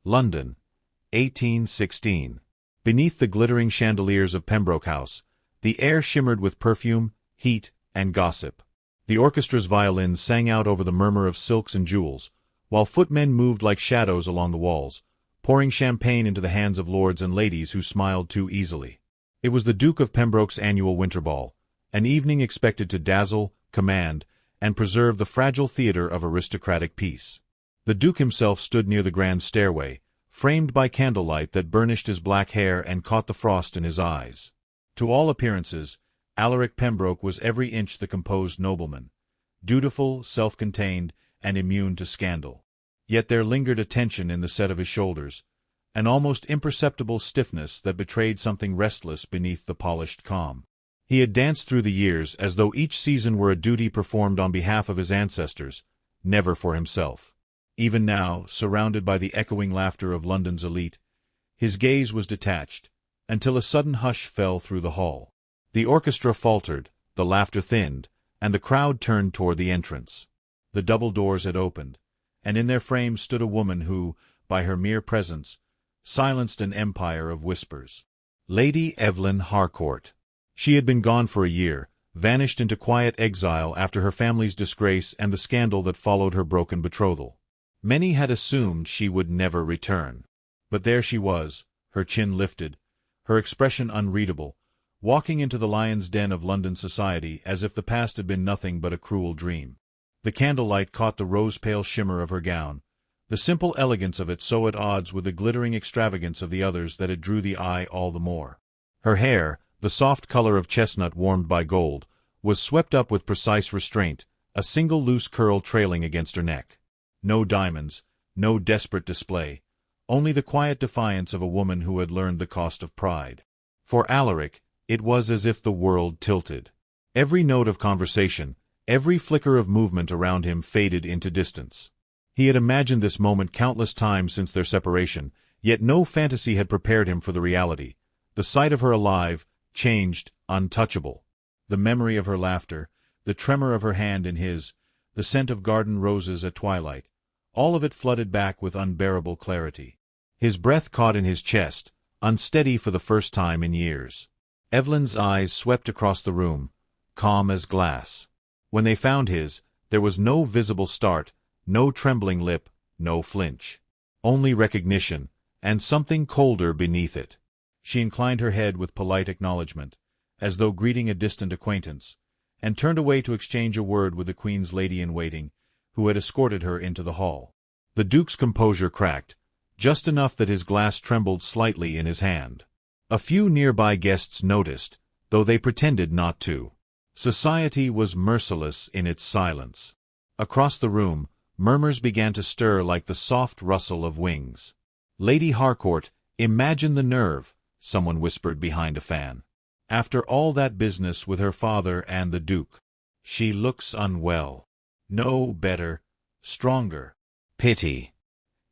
London, 1816. Beneath the glittering chandeliers of Pembroke House, the air shimmered with perfume, heat, and gossip. The orchestra's violins sang out over the murmur of silks and jewels, while footmen moved like shadows along the walls, pouring champagne into the hands of lords and ladies who smiled too easily. It was the Duke of Pembroke's annual winter ball, an evening expected to dazzle, command, and preserve the fragile theatre of aristocratic peace. The Duke himself stood near the grand stairway, framed by candlelight that burnished his black hair and caught the frost in his eyes. To all appearances, Alaric Pembroke was every inch the composed nobleman, dutiful, self-contained, and immune to scandal. Yet there lingered a tension in the set of his shoulders, an almost imperceptible stiffness that betrayed something restless beneath the polished calm. He had danced through the years as though each season were a duty performed on behalf of his ancestors, never for himself. Even now, surrounded by the echoing laughter of London's elite, his gaze was detached, until a sudden hush fell through the hall. The orchestra faltered, the laughter thinned, and the crowd turned toward the entrance. The double doors had opened, and in their frames stood a woman who, by her mere presence, silenced an empire of whispers. Lady Evelyn Harcourt. She had been gone for a year, vanished into quiet exile after her family's disgrace and the scandal that followed her broken betrothal. Many had assumed she would never return. But there she was, her chin lifted, her expression unreadable, walking into the lion's den of London society as if the past had been nothing but a cruel dream. The candlelight caught the rose-pale shimmer of her gown, the simple elegance of it so at odds with the glittering extravagance of the others that it drew the eye all the more. Her hair, the soft color of chestnut warmed by gold, was swept up with precise restraint, a single loose curl trailing against her neck. No diamonds, no desperate display, only the quiet defiance of a woman who had learned the cost of pride. For Alaric, it was as if the world tilted. Every note of conversation, every flicker of movement around him faded into distance. He had imagined this moment countless times since their separation, yet no fantasy had prepared him for the reality. The sight of her alive, changed, untouchable. The memory of her laughter, the tremor of her hand in his, the scent of garden roses at twilight, all of it flooded back with unbearable clarity. His breath caught in his chest, unsteady for the first time in years. Evelyn's eyes swept across the room, calm as glass. When they found his, there was no visible start, no trembling lip, no flinch. Only recognition, and something colder beneath it. She inclined her head with polite acknowledgment, as though greeting a distant acquaintance, and turned away to exchange a word with the Queen's lady-in-waiting, who had escorted her into the hall. The Duke's composure cracked, just enough that his glass trembled slightly in his hand. A few nearby guests noticed, though they pretended not to. Society was merciless in its silence. Across the room, murmurs began to stir like the soft rustle of wings. "Lady Harcourt, imagine the nerve," someone whispered behind a fan. "After all that business with her father and the Duke. She looks unwell. No, better, stronger. Pity.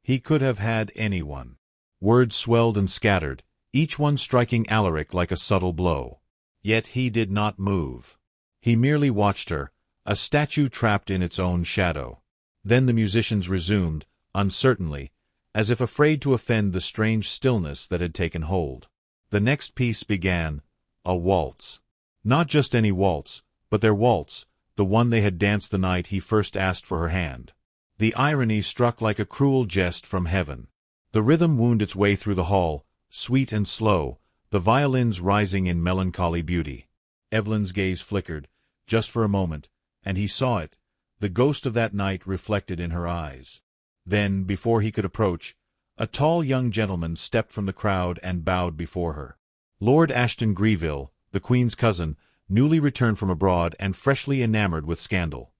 He could have had anyone." Words swelled and scattered, each one striking Alaric like a subtle blow. Yet he did not move. He merely watched her, a statue trapped in its own shadow. Then the musicians resumed, uncertainly, as if afraid to offend the strange stillness that had taken hold. The next piece began, a waltz. Not just any waltz, but their waltz, the one they had danced the night he first asked for her hand. The irony struck like a cruel jest from heaven. The rhythm wound its way through the hall, sweet and slow, the violins rising in melancholy beauty. Evelyn's gaze flickered, just for a moment, and he saw it, the ghost of that night reflected in her eyes. Then, before he could approach, a tall young gentleman stepped from the crowd and bowed before her. Lord Ashton Greville, the Queen's cousin, newly returned from abroad and freshly enamored with scandal.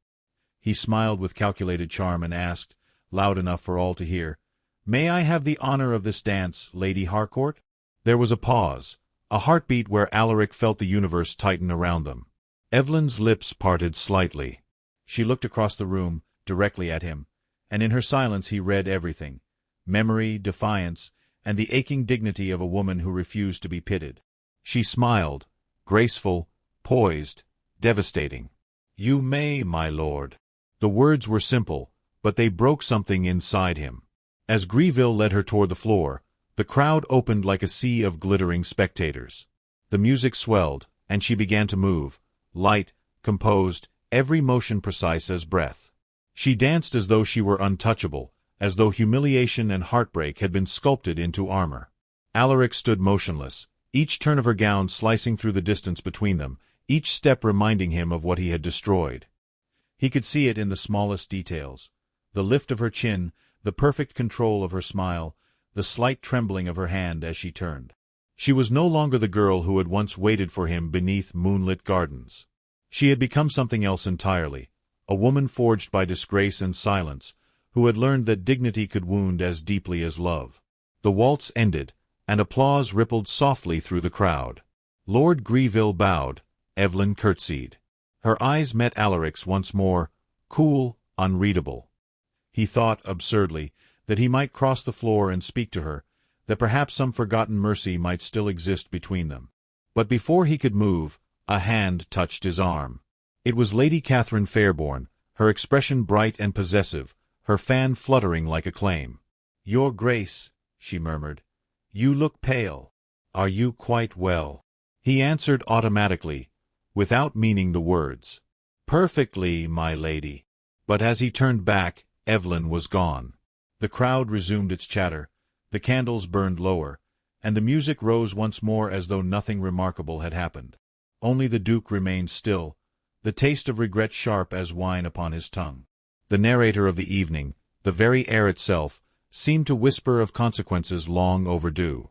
He smiled with calculated charm and asked, loud enough for all to hear, "May I have the honor of this dance, Lady Harcourt?" There was a pause, a heartbeat where Alaric felt the universe tighten around them. Evelyn's lips parted slightly. She looked across the room, directly at him, and in her silence he read everything: memory, defiance, and the aching dignity of a woman who refused to be pitied. She smiled, graceful, poised, devastating. "You may, my lord." The words were simple, but they broke something inside him. As Grieville led her toward the floor, the crowd opened like a sea of glittering spectators. The music swelled, and she began to move, light, composed, every motion precise as breath. She danced as though she were untouchable, as though humiliation and heartbreak had been sculpted into armor. Alaric stood motionless, each turn of her gown slicing through the distance between them, each step reminding him of what he had destroyed. He could see it in the smallest details: the lift of her chin, the perfect control of her smile, the slight trembling of her hand as she turned. She was no longer the girl who had once waited for him beneath moonlit gardens. She had become something else entirely, a woman forged by disgrace and silence, who had learned that dignity could wound as deeply as love. The waltz ended, and applause rippled softly through the crowd. Lord Grieville bowed, Evelyn curtsied. Her eyes met Alaric's once more, cool, unreadable. He thought, absurdly, that he might cross the floor and speak to her, that perhaps some forgotten mercy might still exist between them. But before he could move, a hand touched his arm. It was Lady Catherine Fairborn, her expression bright and possessive, her fan fluttering like a claim. "Your Grace," she murmured, "you look pale. Are you quite well?" He answered automatically, without meaning the words. "Perfectly, my lady." But as he turned back, Evelyn was gone. The crowd resumed its chatter, the candles burned lower, and the music rose once more as though nothing remarkable had happened. Only the Duke remained still, the taste of regret sharp as wine upon his tongue. The narrator of the evening, the very air itself, seemed to whisper of consequences long overdue.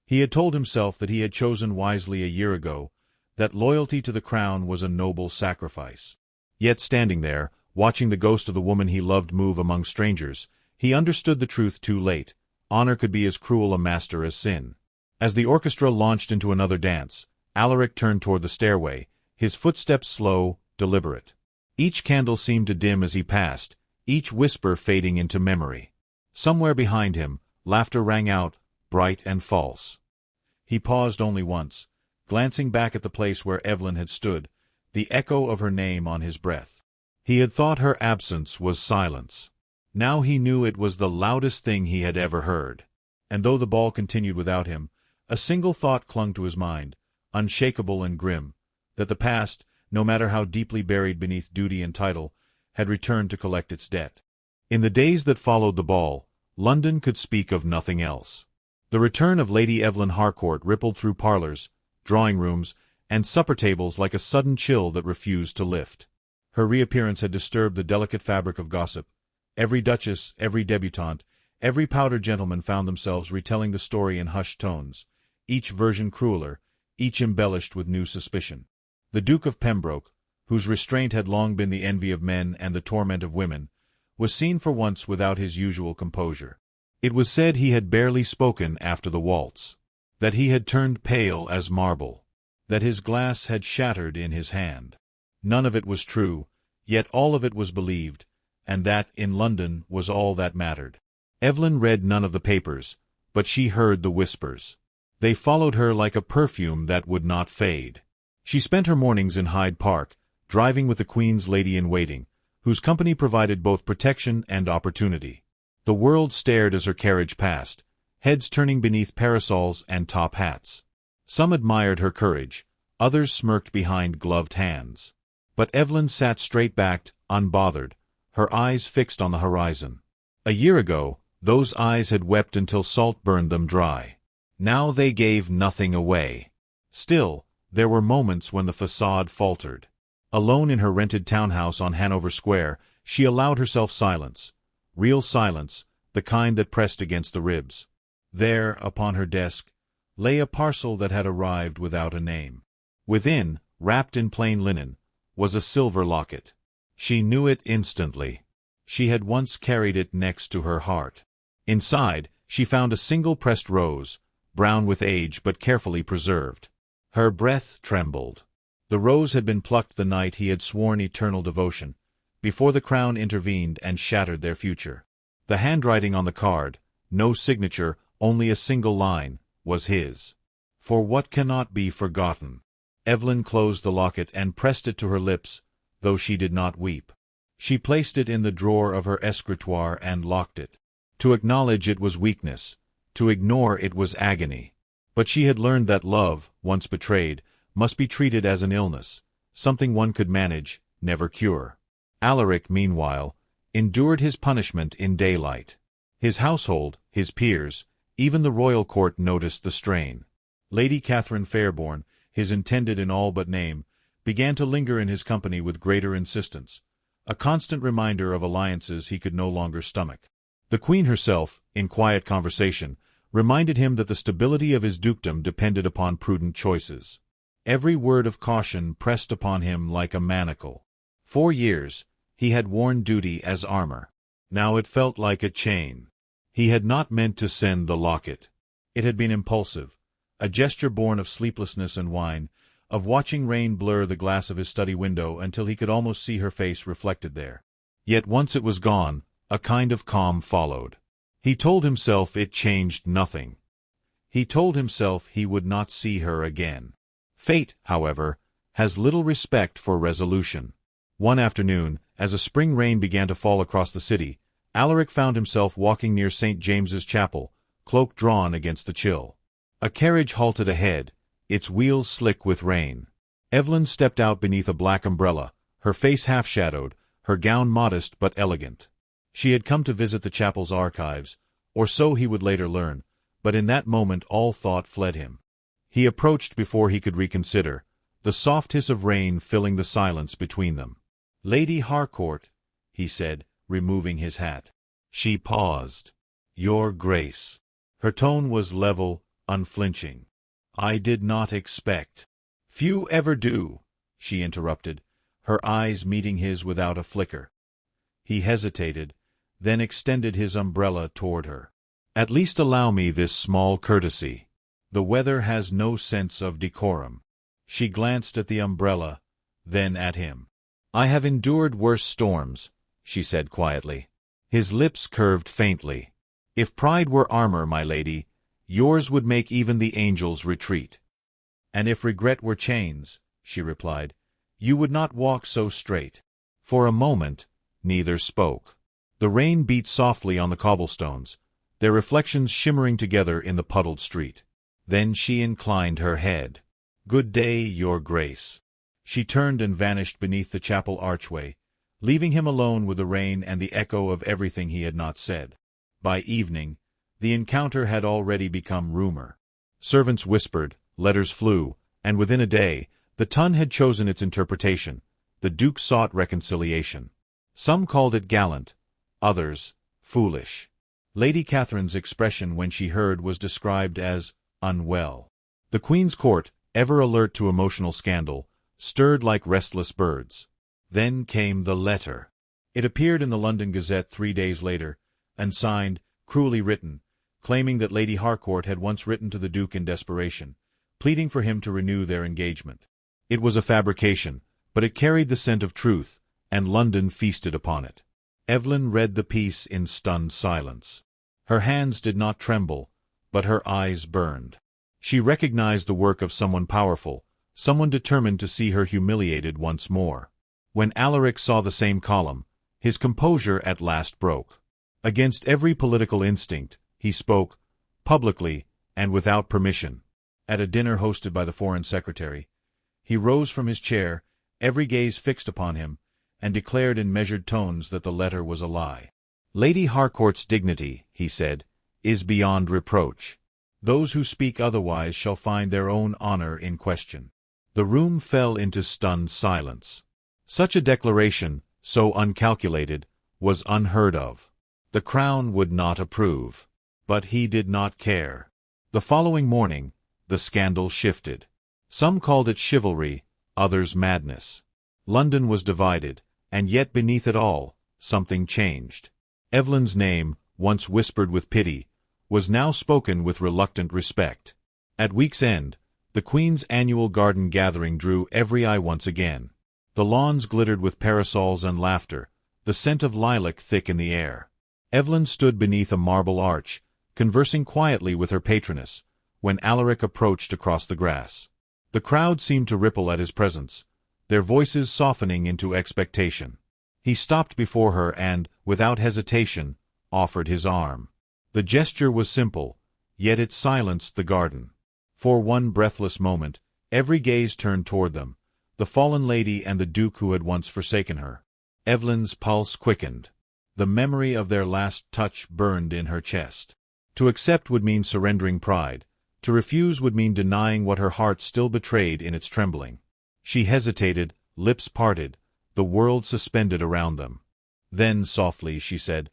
He had told himself that he had chosen wisely a year ago, that loyalty to the crown was a noble sacrifice. Yet standing there, watching the ghost of the woman he loved move among strangers, he understood the truth too late: honor could be as cruel a master as sin. As the orchestra launched into another dance, Alaric turned toward the stairway, his footsteps slow, deliberate. Each candle seemed to dim as he passed, each whisper fading into memory. Somewhere behind him, laughter rang out, bright and false. He paused only once, glancing back at the place where Evelyn had stood, the echo of her name on his breath. He had thought her absence was silence. Now he knew it was the loudest thing he had ever heard. And though the ball continued without him, a single thought clung to his mind, unshakable and grim, that the past, no matter how deeply buried beneath duty and title, had returned to collect its debt. In the days that followed the ball, London could speak of nothing else. The return of Lady Evelyn Harcourt rippled through parlors, drawing-rooms, and supper tables like a sudden chill that refused to lift. Her reappearance had disturbed the delicate fabric of gossip. Every duchess, every debutante, every powdered gentleman found themselves retelling the story in hushed tones, each version crueler, each embellished with new suspicion. The Duke of Pembroke, whose restraint had long been the envy of men and the torment of women, was seen for once without his usual composure. It was said he had barely spoken after the waltz, that he had turned pale as marble, that his glass had shattered in his hand. None of it was true, yet all of it was believed, and that, in London, was all that mattered. Evelyn read none of the papers, but she heard the whispers. They followed her like a perfume that would not fade. She spent her mornings in Hyde Park, driving with the Queen's lady-in-waiting, whose company provided both protection and opportunity. The world stared as her carriage passed, heads turning beneath parasols and top hats. Some admired her courage, others smirked behind gloved hands. But Evelyn sat straight-backed, unbothered, her eyes fixed on the horizon. A year ago, those eyes had wept until salt burned them dry. Now they gave nothing away. Still, there were moments when the facade faltered. Alone in her rented townhouse on Hanover Square, she allowed herself silence. Real silence, the kind that pressed against the ribs. There, upon her desk, lay a parcel that had arrived without a name. Within, wrapped in plain linen, was a silver locket. She knew it instantly. She had once carried it next to her heart. Inside, she found a single pressed rose, brown with age but carefully preserved. Her breath trembled. The rose had been plucked the night he had sworn eternal devotion, before the crown intervened and shattered their future. The handwriting on the card, no signature, only a single line, was his. For what cannot be forgotten. Evelyn closed the locket and pressed it to her lips, though she did not weep. She placed it in the drawer of her escritoire and locked it. To acknowledge it was weakness, to ignore it was agony. But she had learned that love, once betrayed, must be treated as an illness, something one could manage, never cure. Alaric, meanwhile, endured his punishment in daylight. His household, his peers, even the royal court noticed the strain. Lady Catherine Fairborn, his intended in all but name, began to linger in his company with greater insistence, a constant reminder of alliances he could no longer stomach. The Queen herself, in quiet conversation, reminded him that the stability of his dukedom depended upon prudent choices. Every word of caution pressed upon him like a manacle. 4 years, he had worn duty as armor. Now it felt like a chain. He had not meant to send the locket. It had been impulsive, a gesture born of sleeplessness and wine, of watching rain blur the glass of his study window until he could almost see her face reflected there. Yet once it was gone, a kind of calm followed. He told himself it changed nothing. He told himself he would not see her again. Fate, however, has little respect for resolution. One afternoon, as a spring rain began to fall across the city, Alaric found himself walking near St. James's Chapel, cloak drawn against the chill. A carriage halted ahead, its wheels slick with rain. Evelyn stepped out beneath a black umbrella, her face half-shadowed, her gown modest but elegant. She had come to visit the chapel's archives, or so he would later learn, but in that moment all thought fled him. He approached before he could reconsider, the soft hiss of rain filling the silence between them. "Lady Harcourt," he said, removing his hat. She paused. "Your Grace." Her tone was level, unflinching. "I did not expect—" "Few ever do," she interrupted, her eyes meeting his without a flicker. He hesitated, then extended his umbrella toward her. "At least allow me this small courtesy. The weather has no sense of decorum." She glanced at the umbrella, then at him. "I have endured worse storms," she said quietly. His lips curved faintly. "If pride were armor, my lady, yours would make even the angels retreat." "And if regret were chains," she replied, "you would not walk so straight." For a moment, neither spoke. The rain beat softly on the cobblestones, their reflections shimmering together in the puddled street. Then she inclined her head. "Good day, Your Grace." She turned and vanished beneath the chapel archway, leaving him alone with the rain and the echo of everything he had not said. By evening, the encounter had already become rumor. Servants whispered, letters flew, and within a day, the Tun had chosen its interpretation. The Duke sought reconciliation. Some called it gallant, others, foolish. Lady Catherine's expression when she heard was described as unwell. The Queen's court, ever alert to emotional scandal, stirred like restless birds. Then came the letter. It appeared in the London Gazette 3 days later, and signed, cruelly written, claiming that Lady Harcourt had once written to the Duke in desperation, pleading for him to renew their engagement. It was a fabrication, but it carried the scent of truth, and London feasted upon it. Evelyn read the piece in stunned silence. Her hands did not tremble, but her eyes burned. She recognized the work of someone powerful, someone determined to see her humiliated once more. When Alaric saw the same column, his composure at last broke. Against every political instinct, he spoke, publicly and without permission. At a dinner hosted by the Foreign Secretary, he rose from his chair, every gaze fixed upon him, and declared in measured tones that the letter was a lie. "Lady Harcourt's dignity," he said, "is beyond reproach. Those who speak otherwise shall find their own honor in question." The room fell into stunned silence. Such a declaration, so uncalculated, was unheard of. The Crown would not approve. But he did not care. The following morning, the scandal shifted. Some called it chivalry, others madness. London was divided, and yet beneath it all, something changed. Evelyn's name, once whispered with pity, was now spoken with reluctant respect. At week's end, the Queen's annual garden gathering drew every eye once again. The lawns glittered with parasols and laughter, the scent of lilac thick in the air. Evelyn stood beneath a marble arch, conversing quietly with her patroness, when Alaric approached across the grass. The crowd seemed to ripple at his presence, their voices softening into expectation. He stopped before her and, without hesitation, offered his arm. The gesture was simple, yet it silenced the garden. For one breathless moment, every gaze turned toward them, the fallen lady and the duke who had once forsaken her. Evelyn's pulse quickened. The memory of their last touch burned in her chest. To accept would mean surrendering pride. To refuse would mean denying what her heart still betrayed in its trembling. She hesitated, lips parted, the world suspended around them. Then softly she said,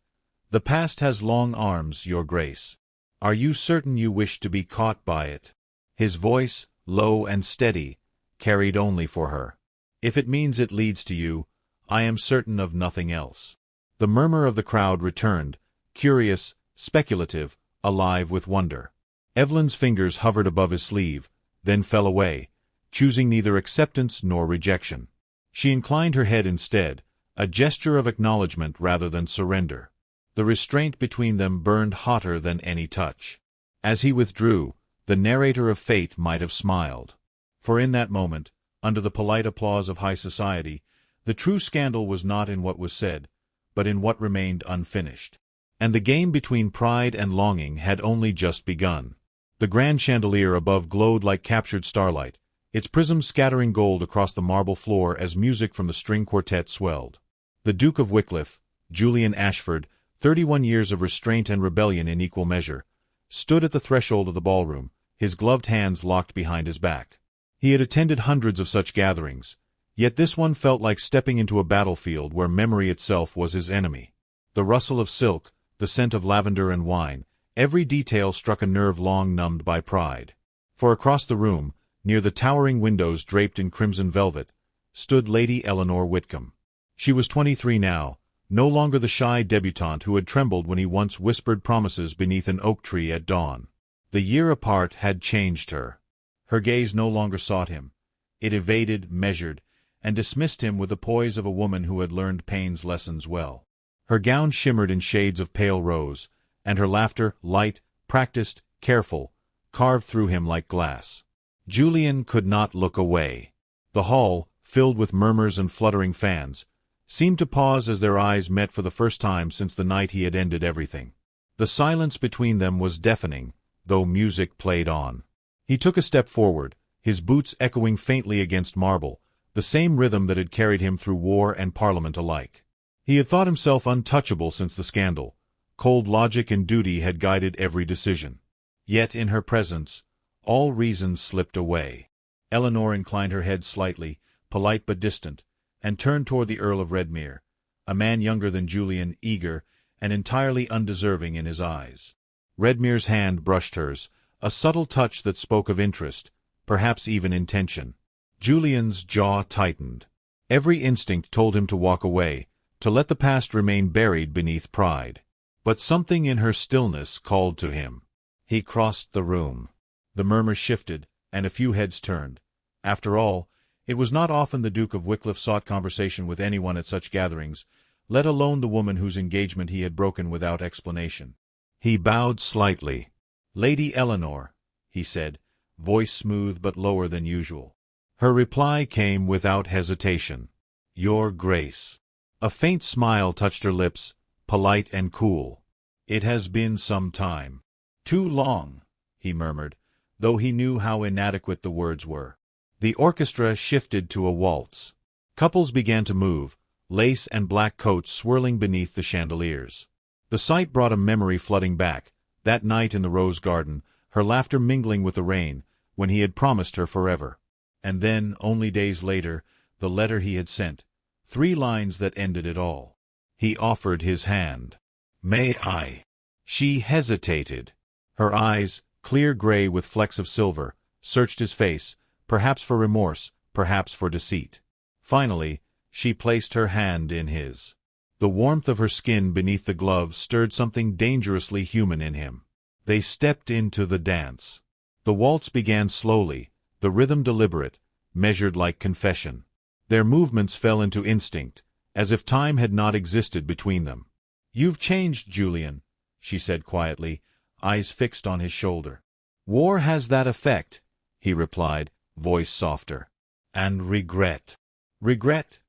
"The past has long arms, your grace. Are you certain you wish to be caught by it?" His voice, low and steady, carried only for her. "If it means it leads to you, I am certain of nothing else." The murmur of the crowd returned, curious, speculative, alive with wonder. Evelyn's fingers hovered above his sleeve, then fell away, choosing neither acceptance nor rejection. She inclined her head instead, a gesture of acknowledgment rather than surrender. The restraint between them burned hotter than any touch. As he withdrew, the narrator of fate might have smiled. For in that moment, under the polite applause of high society, the true scandal was not in what was said, but in what remained unfinished. And the game between pride and longing had only just begun. The grand chandelier above glowed like captured starlight, its prisms scattering gold across the marble floor as music from the string quartet swelled. The Duke of Wycliffe, Julian Ashford, 31 years of restraint and rebellion in equal measure, stood at the threshold of the ballroom, his gloved hands locked behind his back. He had attended hundreds of such gatherings, yet this one felt like stepping into a battlefield where memory itself was his enemy. The rustle of silk, the scent of lavender and wine, every detail struck a nerve long numbed by pride. For across the room, near the towering windows draped in crimson velvet, stood Lady Eleanor Whitcomb. She was 23 now, no longer the shy debutante who had trembled when he once whispered promises beneath an oak tree at dawn. The year apart had changed her. Her gaze no longer sought him. It evaded, measured, and dismissed him with the poise of a woman who had learned pain's lessons well. Her gown shimmered in shades of pale rose, and her laughter, light, practiced, careful, carved through him like glass. Julian could not look away. The hall, filled with murmurs and fluttering fans, seemed to pause as their eyes met for the first time since the night he had ended everything. The silence between them was deafening, though music played on. He took a step forward, his boots echoing faintly against marble, the same rhythm that had carried him through war and parliament alike. He had thought himself untouchable since the scandal. Cold logic and duty had guided every decision. Yet in her presence, all reason slipped away. Eleanor inclined her head slightly, polite but distant, and turned toward the Earl of Redmere, a man younger than Julian, eager, and entirely undeserving in his eyes. Redmere's hand brushed hers, a subtle touch that spoke of interest, perhaps even intention. Julian's jaw tightened. Every instinct told him to walk away, to let the past remain buried beneath pride. But something in her stillness called to him. He crossed the room. The murmur shifted, and a few heads turned. After all, it was not often the Duke of Wycliffe sought conversation with anyone at such gatherings, let alone the woman whose engagement he had broken without explanation. He bowed slightly. "Lady Eleanor," he said, voice smooth but lower than usual. Her reply came without hesitation. "Your Grace." A faint smile touched her lips, polite and cool. "It has been some time." "Too long," he murmured, though he knew how inadequate the words were. The orchestra shifted to a waltz. Couples began to move, lace and black coats swirling beneath the chandeliers. The sight brought a memory flooding back, that night in the rose garden, her laughter mingling with the rain, when he had promised her forever. And then, only days later, the letter he had sent, 3 lines that ended it all. He offered his hand. "May I?" She hesitated. Her eyes, clear gray with flecks of silver, searched his face, perhaps for remorse, perhaps for deceit. Finally, she placed her hand in his. The warmth of her skin beneath the glove stirred something dangerously human in him. They stepped into the dance. The waltz began slowly, the rhythm deliberate, measured like confession. Their movements fell into instinct, as if time had not existed between them. "You've changed, Julian," she said quietly, eyes fixed on his shoulder. "War has that effect," he replied, voice softer. "And regret." "Regret?"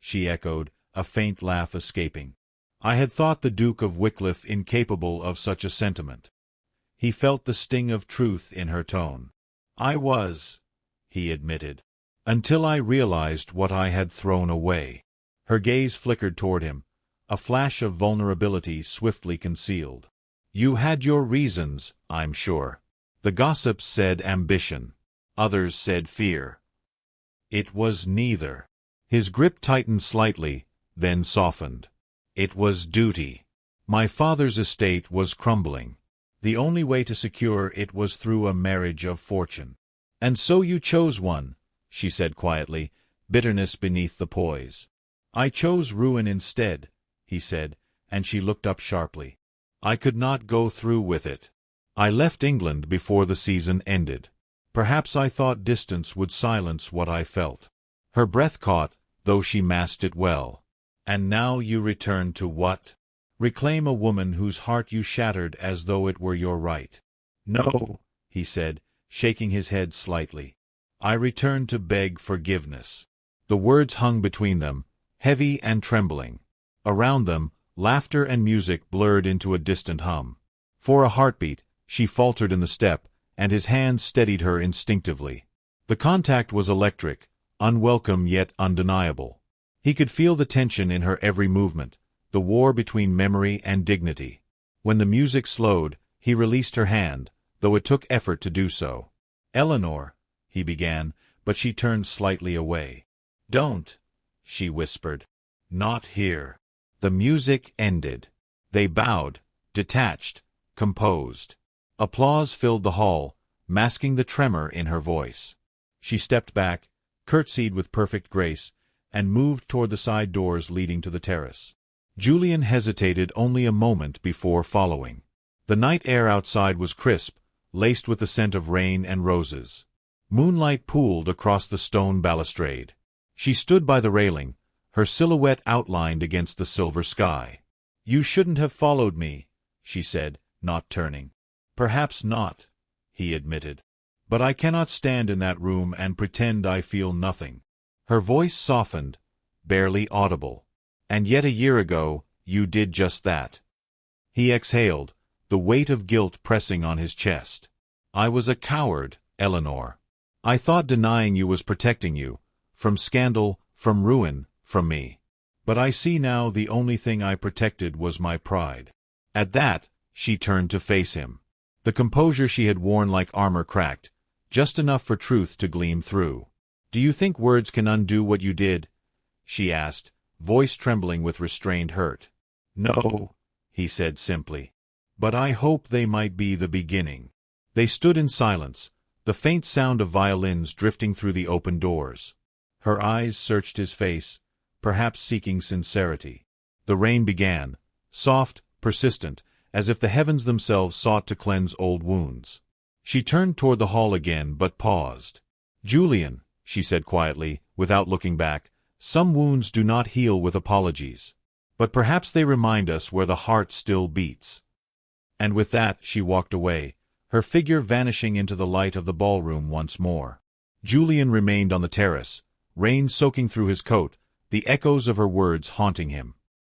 she echoed, a faint laugh escaping. I had thought the Duke of Wycliffe incapable of such a sentiment. He felt the sting of truth in her tone. I was, he admitted, until I realized what I had thrown away. Her gaze flickered toward him, a flash of vulnerability swiftly concealed. You had your reasons, I'm sure. The gossips said ambition. Others said fear. It was neither. His grip tightened slightly, then softened. It was duty. My father's estate was crumbling. The only way to secure it was through a marriage of fortune. And so you chose one, she said quietly, bitterness beneath the poise. I chose ruin instead, he said, and she looked up sharply. I could not go through with it. I left England before the season ended. Perhaps I thought distance would silence what I felt. Her breath caught, though she masked it well. And now you return to what? Reclaim a woman whose heart you shattered as though it were your right. No, he said, shaking his head slightly. I return to beg forgiveness. The words hung between them, heavy and trembling. Around them, laughter and music blurred into a distant hum. For a heartbeat, she faltered in the step, and his hand steadied her instinctively. The contact was electric, unwelcome yet undeniable. He could feel the tension in her every movement, the war between memory and dignity. When the music slowed, he released her hand, though it took effort to do so. Eleanor, he began, but she turned slightly away. Don't, she whispered. Not here. The music ended. They bowed, detached, composed. Applause filled the hall, masking the tremor in her voice. She stepped back, curtsied with perfect grace, and moved toward the side doors leading to the terrace. Julian hesitated only a moment before following. The night air outside was crisp, laced with the scent of rain and roses. Moonlight pooled across the stone balustrade. She stood by the railing, her silhouette outlined against the silver sky. You shouldn't have followed me, she said, not turning. Perhaps not, he admitted. But I cannot stand in that room and pretend I feel nothing. Her voice softened, barely audible. And yet a year ago, you did just that. He exhaled, the weight of guilt pressing on his chest. I was a coward, Eleanor. I thought denying you was protecting you, from scandal, from ruin, from me. But I see now the only thing I protected was my pride. At that, she turned to face him. The composure she had worn like armor cracked, just enough for truth to gleam through. Do you think words can undo what you did? She asked, voice trembling with restrained hurt. No, he said simply. But I hope they might be the beginning. They stood in silence, the faint sound of violins drifting through the open doors. Her eyes searched his face, perhaps seeking sincerity. The rain began, soft, persistent, as if the heavens themselves sought to cleanse old wounds. She turned toward the hall again, but paused. Julian, she said quietly, without looking back, some wounds do not heal with apologies. But perhaps they remind us where the heart still beats. And with that she walked away, her figure vanishing into the light of the ballroom once more. Julian remained on the terrace, rain soaking through his coat, the echoes of her words haunting him.